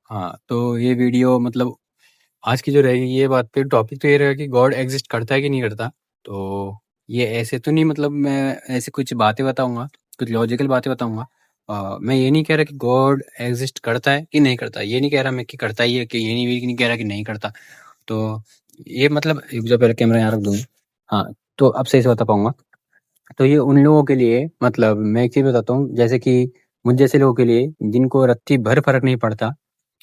हाँ, तो ये वीडियो मतलब आज की जो रहेगी ये बात पे टॉपिक तो ये रहेगा कि गॉड एग्ज़िस्ट करता है कि नहीं करता। तो ये ऐसे तो नहीं मतलब मैं ऐसे कुछ बातें बताऊँगा, कुछ लॉजिकल बातें बताऊँगा। मैं ये नहीं कह रहा कि गॉड एग्ज़िस्ट करता है कि नहीं करता। ये नहीं कह रहा मैं कि करता ही है कि ये नहीं कह रहा कि नहीं करता। तो ये मतलब रुक जाओ पहले कैमरा यहाँ रख दूँ। हाँ, तो अब सही से बता पाऊँगा। तो ये उन लोगों के लिए मतलब मैं एक चीज़ बताता हूँ जैसे कि मुझ जैसे लोगों के लिए जिनको रत्ती भर फ़र्क नहीं पड़ता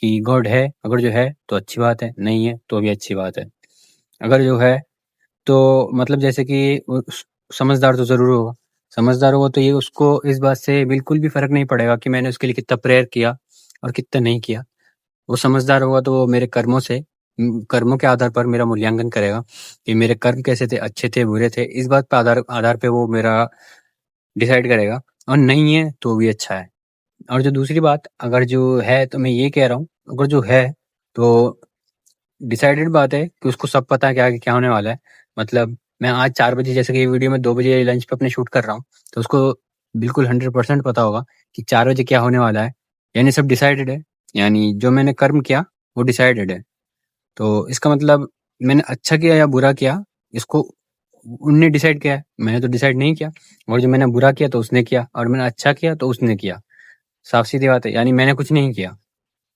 कि गॉड है, अगर जो है तो अच्छी बात है, नहीं है तो भी अच्छी बात है। अगर जो है तो मतलब जैसे कि समझदार तो ज़रूर होगा। समझदार होगा तो ये उसको इस बात से बिल्कुल भी फ़र्क नहीं पड़ेगा कि मैंने उसके लिए कितना प्रेयर किया और कितना नहीं किया। वो समझदार होगा तो वो मेरे कर्मों से कर्मों के आधार पर मेरा मूल्यांकन करेगा कि मेरे कर्म कैसे थे, अच्छे थे, बुरे थे। इस बात पे आधार आधार पे वो मेरा डिसाइड करेगा और नहीं है तो भी अच्छा है। और जो दूसरी बात अगर जो है तो मैं ये कह रहा हूँ अगर जो है तो डिसाइडेड बात है कि उसको सब पता है कि आगे क्या होने वाला है। मतलब मैं आज 4 बजे जैसे कि ये वीडियो मैं 2 बजे लंच पे अपने शूट कर रहा हूँ, तो उसको बिल्कुल 100% पता होगा कि 4 बजे क्या होने वाला है। यानी सब डिसाइडेड है, यानी जो मैंने कर्म किया वो डिसाइडेड है। तो इसका मतलब मैंने अच्छा किया या बुरा किया इसको उनने डिसाइड किया है, मैंने तो डिसाइड नहीं किया। और जो मैंने बुरा किया तो उसने किया और मैंने अच्छा किया तो उसने किया। साफ सीधी बात है, यानी मैंने कुछ नहीं किया।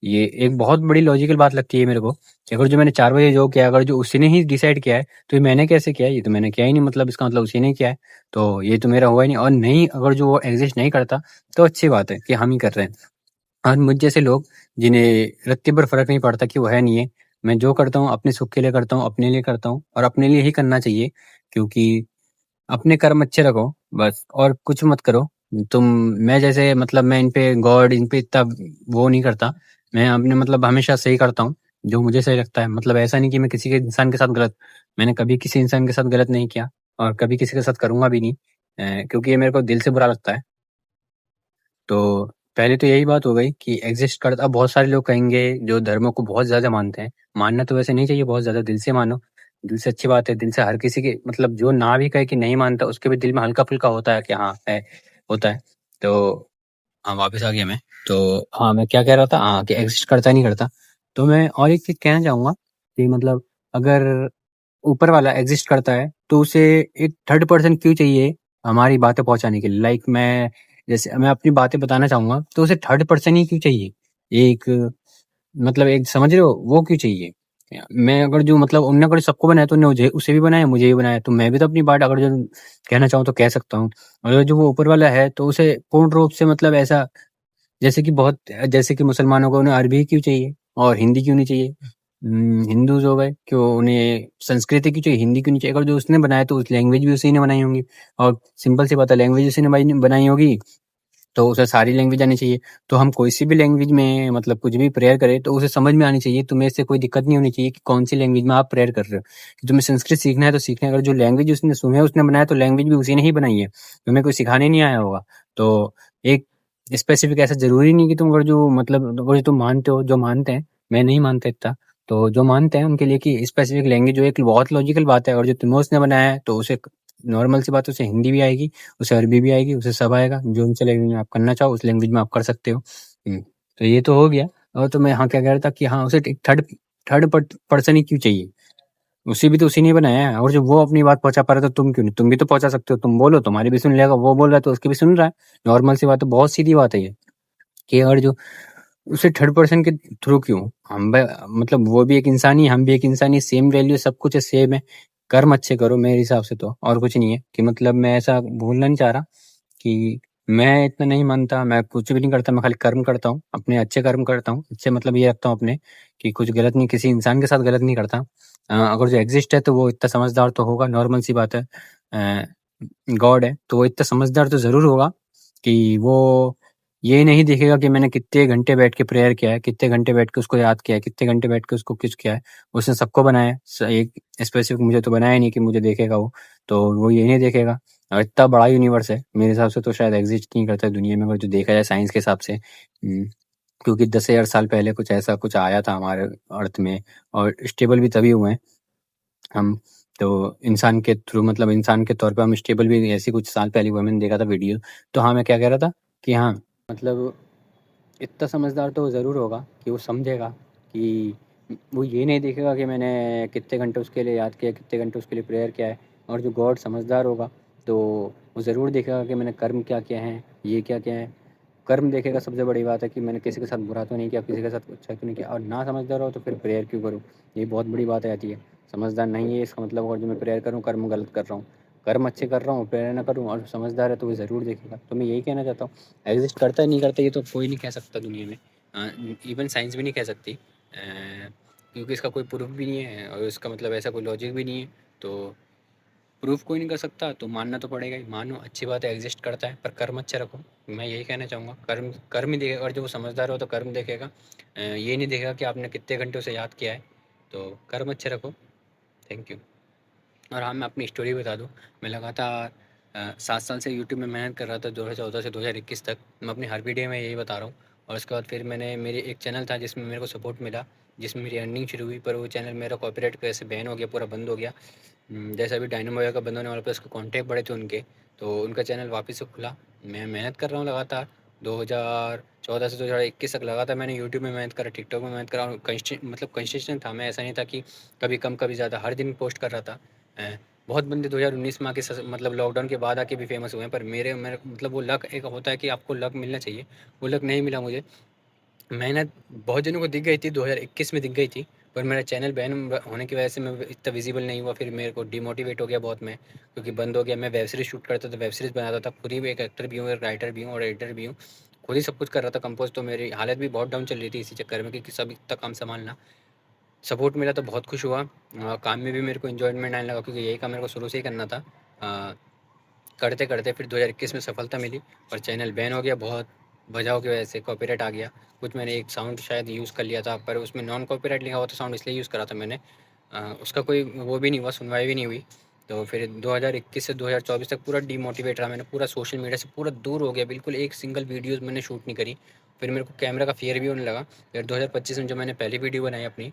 ये एक बहुत बड़ी लॉजिकल बात लगती है मेरे को कि अगर जो मैंने 4 बजे जो किया अगर जो उसने ही डिसाइड किया है तो ये मैंने कैसे किया? ये तो मैंने किया ही नहीं, मतलब इसका मतलब उसी ने किया है। तो ये तो मेरा हुआ ही नहीं और नहीं अगर जो वो एग्ज़िस्ट नहीं करता तो अच्छी बात है कि हम ही कर रहे हैं। और मुझ जैसे लोग जिन्हें रत्ती भर फ़र्क नहीं पड़ता कि वो है नहीं है, मैं जो करता हूँ अपने सुख के लिए करता हूँ, अपने लिए करता हूँ और अपने लिए ही करना चाहिए क्योंकि अपने कर्म अच्छे रखो बस और कुछ मत करो। तुम मैं जैसे मतलब मैं इन पे गॉड इन पे इतना वो नहीं करता। मैं अपने मतलब हमेशा सही करता हूँ, जो मुझे सही लगता है। मतलब ऐसा नहीं कि मैं किसी के इंसान के साथ गलत मैंने कभी किसी इंसान के साथ गलत नहीं किया और कभी किसी के साथ करूँगा भी नहीं क्योंकि ये मेरे को दिल से बुरा लगता है। तो पहले तो यही बात हो गई कि एग्ज़िस्ट करता अब बहुत सारे लोग कहेंगे जो धर्मों को बहुत ज़्यादा मानते हैं। मानना तो वैसे नहीं चाहिए बहुत ज़्यादा, दिल से मानो। दिल से अच्छी बात है, दिल से हर किसी के मतलब जो ना भी कहे कि नहीं मानता उसके भी दिल में हल्का-फुल्का होता है कि हाँ, है, होता है। तो हाँ, वापस आ गया मैं। तो हाँ, मैं क्या कह रहा था? हाँ, कि एग्ज़िस्ट करता नहीं करता। तो मैं और एक चीज़ कहना चाहूँगा कि मतलब अगर ऊपर वाला एग्ज़िस्ट करता है, तो उसे एक थर्ड पर्सन क्यों चाहिए हमारी बातें पहुँचाने के लिए? लाइक मैं जैसे मैं अपनी बातें बताना चाहूँगा, तो उसे थर्ड पर्सन ही क्यों चाहिए? एक मतलब एक समझ रहे हो? वो क्यों चाहिए? मैं अगर जो मतलब उन्होंने अगर सबको बनाया तो उन्होंने मुझे उसे भी बनाया, मुझे भी बनाया, तो मैं भी तो अपनी बात अगर जो कहना चाहूँ तो कह सकता हूँ। अगर जो वो ऊपर वाला है, तो उसे पूर्ण रूप से मतलब ऐसा जैसे कि बहुत जैसे कि मुसलमानों को उन्हें अरबी क्यों चाहिए और हिंदी क्यों नहीं चाहिए? हिंदूज़ हो गए, क्यों उन्हें संस्कृति क्यों चाहिए, हिंदी क्यों नहीं चाहिए? अगर जो उसने बनाया तो उस लैंग्वेज भी उसी ने बनाई होंगी और सिंपल सी बात है लैंग्वेज उसी ने बनाई होगी, तो उसे सारी लैंग्वेज आनी चाहिए। तो हम कोई सी भी लैंग्वेज में मतलब कुछ भी प्रेयर करें तो उसे समझ में आनी चाहिए। तुम्हें इससे कोई दिक्कत नहीं होनी चाहिए कि कौन-सी लैंग्वेज में आप प्रेयर कर रहे हो। कि तुम्हें संस्कृत सीखना है तो सीखना है, अगर जो लैंग्वेज उसने बनाया तो लैंग्वेज भी उसी ने ही बनाई है। तुम्हें कोई सिखाने नहीं आया होगा। तो एक स्पेसिफिक ऐसा ज़रूरी नहीं कि तुम अगर जो मतलब अगर जो तुम मानते हो, जो मानते हैं, मैं नहीं मानता इतना। तो जो मानते हैं उनके लिए कि स्पेसिफिक लैंग्वेज जो एक बहुत लॉजिकल बात है और जो तुम्हें उसने बनाया है तो उसे नॉर्मल सी बात है उसे हिंदी भी आएगी, उसे अरबी भी आएगी, उसे सब आएगा। जो उनसे लैंग्वेज में आप करना चाहो उस लैंग्वेज में आप कर सकते हो। तो ये तो हो गया। और तो मैं हाँ, क्या कह रहा था कि हाँ, उसे एक थर्ड थर्ड पर्सन ही क्यों चाहिए? उसे भी तो उसी ने बनाया है और जब वो अपनी बात पहुँचा पा रहा है तो तुम क्यों नहीं? तुम भी तो पहुँचा सकते हो। तुम बोलो तुम्हारी भी सुन लेगा, वो बोल रहा है तो उसकी भी सुन रहा है। नॉर्मल सी बात है, बहुत सीधी बात है ये कि अगर जो उसे थर्ड पर्सन के थ्रू क्यों? हम ब मतलब वो भी एक इंसान ही है, हम भी एक इंसान ही, सेम वैल्यू सब कुछ सेम है। कर्म अच्छे करो मेरे हिसाब से तो और कुछ नहीं है कि मतलब मैं ऐसा बोलना नहीं चाह रहा कि मैं इतना नहीं मानता, मैं कुछ भी नहीं करता, मैं खाली कर्म करता हूँ, अपने अच्छे कर्म करता हूँ। अच्छे मतलब ये रखता हूँ अपने कि कुछ गलत नहीं, किसी इंसान के साथ गलत नहीं करता। अगर जो एक्ज़िस्ट है तो वो इतना समझदार तो होगा, नॉर्मल सी बात है। गॉड है तो वो इतना समझदार तो ज़रूर होगा कि वो ये नहीं देखेगा कि मैंने कितने घंटे बैठ के प्रेयर किया है, कितने घंटे बैठ के उसको याद किया है, कितने घंटे बैठ के उसको कुछ किया है। उसने सबको बनाया है, एक स्पेसिफिक मुझे तो बनाया ही नहीं कि मुझे देखेगा वो, तो वो ये नहीं देखेगा। और इतना बड़ा यूनिवर्स है, मेरे हिसाब से तो शायद एग्ज़िस्ट नहीं करता दुनिया में अगर जो देखा जाए साइंस के हिसाब से। क्योंकि 10,000 साल पहले कुछ ऐसा कुछ आया था हमारे अर्थ में और स्टेबल भी तभी हुए हैं हम। तो इंसान के थ्रू मतलब इंसान के तौर पे हम स्टेबल भी ऐसे कुछ साल पहले हुए, मैंने देखा था वीडियो। तो हाँ, मैं क्या कह रहा था कि हाँ, मतलब इतना समझदार तो ज़रूर होगा कि वो समझेगा कि वो ये नहीं देखेगा कि मैंने कितने घंटे उसके लिए याद किया, कितने घंटे उसके लिए प्रेयर किया है। और जो गॉड समझदार होगा तो वो ज़रूर देखेगा कि मैंने कर्म क्या किए हैं, ये क्या किया है। कर्म देखेगा, सबसे बड़ी बात है कि मैंने किसी के साथ बुरा तो नहीं किया, किसी के साथ अच्छा तो नहीं किया। और ना समझदार हो तो फिर प्रेयर क्यों करूँ, ये बहुत बड़ी बात आ जाती है। समझदार नहीं है इसका मतलब, और जो मैं प्रेयर करूँ कर्म गलत कर रहा हूँ, कर्म अच्छे कर रहा हूँ, प्रेयर ना करूँ। और समझदार है तो वो ज़रूर देखेगा। तो मैं यही कहना चाहता हूँ, एग्जिस्ट करता है नहीं करता ये तो कोई नहीं कह सकता दुनिया में। इवन साइंस भी नहीं कह सकती, क्योंकि इसका कोई प्रूफ भी नहीं है और इसका मतलब ऐसा कोई लॉजिक भी नहीं है। तो प्रूफ कोई नहीं कर सकता तो मानना तो पड़ेगा ही। मानो, अच्छी बात है एग्जिस्ट करता है, पर कर्म अच्छे रखो। मैं यही कहना चाहूँगा, कर्म कर्म ही देखेगा। और जो वो समझदार हो तो कर्म देखेगा, ये नहीं देखेगा कि आपने कितने घंटे उसे याद किया है। तो कर्म अच्छे रखो। Thank you. और हाँ, मैं अपनी स्टोरी बता दूँ। मैं लगातार 7 साल से यूट्यूब में मेहनत कर रहा था, 2014 से 2021 तक। मैं अपनी हर वीडियो में यही बता रहा हूँ। और उसके बाद फिर मैंने मेरी एक चैनल था जिसमें मेरे को सपोर्ट मिला, जिसमें मेरी अर्निंग शुरू हुई। पर वो चैनल मेरा कॉपीराइट की वजह से बैन हो गया, पूरा बंद हो गया। जैसे अभी डायनामो का बंद होने वाला था, उसके कॉन्टैक्ट बढ़े थे उनके, तो उनका चैनल वापस से खुला। मैं मेहनत कर रहा हूँ लगातार, 2014 से 2021 तक लगातार मैंने यूट्यूब में मेहनत करा, टिकटॉक में मेहनत करा। और कंसिस्टेंट था मैं, ऐसा नहीं था कि कभी कम कभी ज़्यादा, हर दिन पोस्ट कर रहा था। बहुत बंदे 2019 में आके मतलब लॉकडाउन के बाद आके भी फेमस हुए हैं, पर मेरे मेरे मतलब वो लक एक होता है कि आपको लक मिलना चाहिए, वो लक नहीं मिला मुझे। मेहनत बहुत जनों को दिख गई थी, 2021 में दिख गई थी, पर मेरा चैनल बैन होने की वजह से मैं इतना विजिबल नहीं हुआ। फिर मेरे को डिमोटिवेट हो गया बहुत मैं, क्योंकि बंद हो गया। मैं वेब सीरीज़ शूट करता था, वेब सीरीज़ बनाता था, खुद ही एक एक्टर भी हूँ, एक राइटर भी हूँ और एडिटर भी हूँ। खुद ही सब कुछ कर रहा था, कंपोज। तो मेरी हालत भी बहुत डाउन चल रही थी इसी चक्कर में, क्योंकि सब इतना काम संभालना। सपोर्ट मिला तो बहुत खुश हुआ। काम में भी मेरे को इन्जॉयमेंट आने लगा, क्योंकि यही काम मेरे को शुरू से ही करना था। करते करते फिर 2021 में सफलता मिली, पर चैनल बैन हो गया बहुत वजहों की वजह से। कॉपीराइट आ गया कुछ, मैंने एक साउंड शायद यूज़ कर लिया था, पर उसमें नॉन कॉपीराइट लिखा हुआ था साउंड, इसलिए यूज़ करा था मैंने। उसका कोई वो भी नहीं हुआ, सुनवाई भी नहीं हुई। तो फिर 2021 से 2024 तक पूरा डीमोटिवेट रहा। मैंने पूरा सोशल मीडिया से पूरा दूर हो गया, बिल्कुल एक सिंगल वीडियोज़ मैंने शूट नहीं करी। फिर मेरे को कैमरा का फ़ियर भी होने लगा। फिर 2025 में जब मैंने पहली वीडियो बनाई अपनी,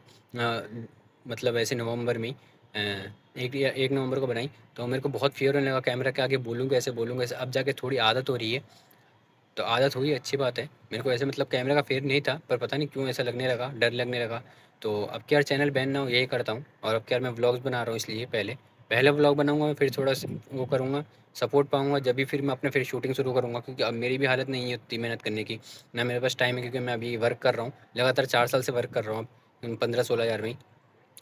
मतलब ऐसे नवंबर में, 1 नवंबर को बनाई, तो मेरे को बहुत फ़ियर होने लगा कैमरा के आगे, बोलूँ कैसे, बोलूँ कैसे। अब जाके थोड़ी आदत हो रही है, तो आदत हुई, अच्छी बात है। मेरे को ऐसे मतलब कैमरा का फ़ियर नहीं था, पर पता नहीं क्यों ऐसा लगने लगा, डर लगने लगा। तो अब क्या, चैनल बैन ना हो यही करता हूँ। और अब क्या, मैं व्लॉग्स बना रहा हूँ, इसलिए पहले पहले व्लॉग बनाऊँगा मैं, फिर थोड़ा सा वो करूँगा, सपोर्ट पाऊँगा जब भी, फिर मैं अपने फिर शूटिंग शुरू करूँगा। क्योंकि अब मेरी भी हालत नहीं है उतनी मेहनत करने की, ना मेरे पास टाइम है, क्योंकि मैं अभी वर्क कर रहा हूँ लगातार, 4 साल से वर्क कर रहा हूँ अब, 15-16 हज़ार में ही।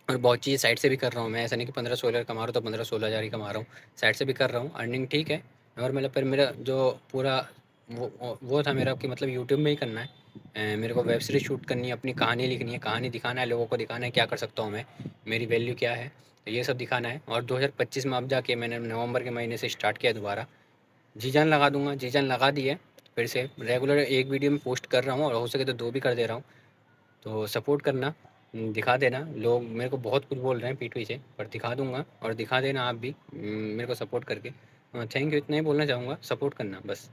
और बहुत चीज़ें साइड से भी कर रहा हूँ मैं, ऐसा नहीं कि 15-16 हज़ार कमा रहा हूँ तो 15-16 हज़ार ही कमा रहा हूँ, साइड से भी कर रहा हूँ, अर्निंग ठीक है। और मतलब पर मेरा जो पूरा वो था मेरा कि मतलब यूट्यूब में ही करना है। मेरे को वेब सीरीज़ शूट करनी है, अपनी कहानी लिखनी है, कहानी दिखाना है, लोगों को दिखाना है क्या कर सकता हूँ मैं, मेरी वैल्यू क्या है, तो ये सब दिखाना है। और 2025 में अब जाके मैंने नवंबर के महीने से स्टार्ट किया दोबारा, जी जान लगा दूंगा, जी जान लगा दी है। फिर से रेगुलर एक वीडियो में पोस्ट कर रहा हूँ, और हो सके तो 2 भी कर दे रहा हूँ। तो सपोर्ट करना, दिखा देना। लोग मेरे को बहुत कुछ बोल रहे हैं पीठ पीछे, पर दिखा दूँगा, और दिखा देना आप भी मेरे को सपोर्ट करके। थैंक यू, इतना ही बोलना चाहूँगा, सपोर्ट करना बस।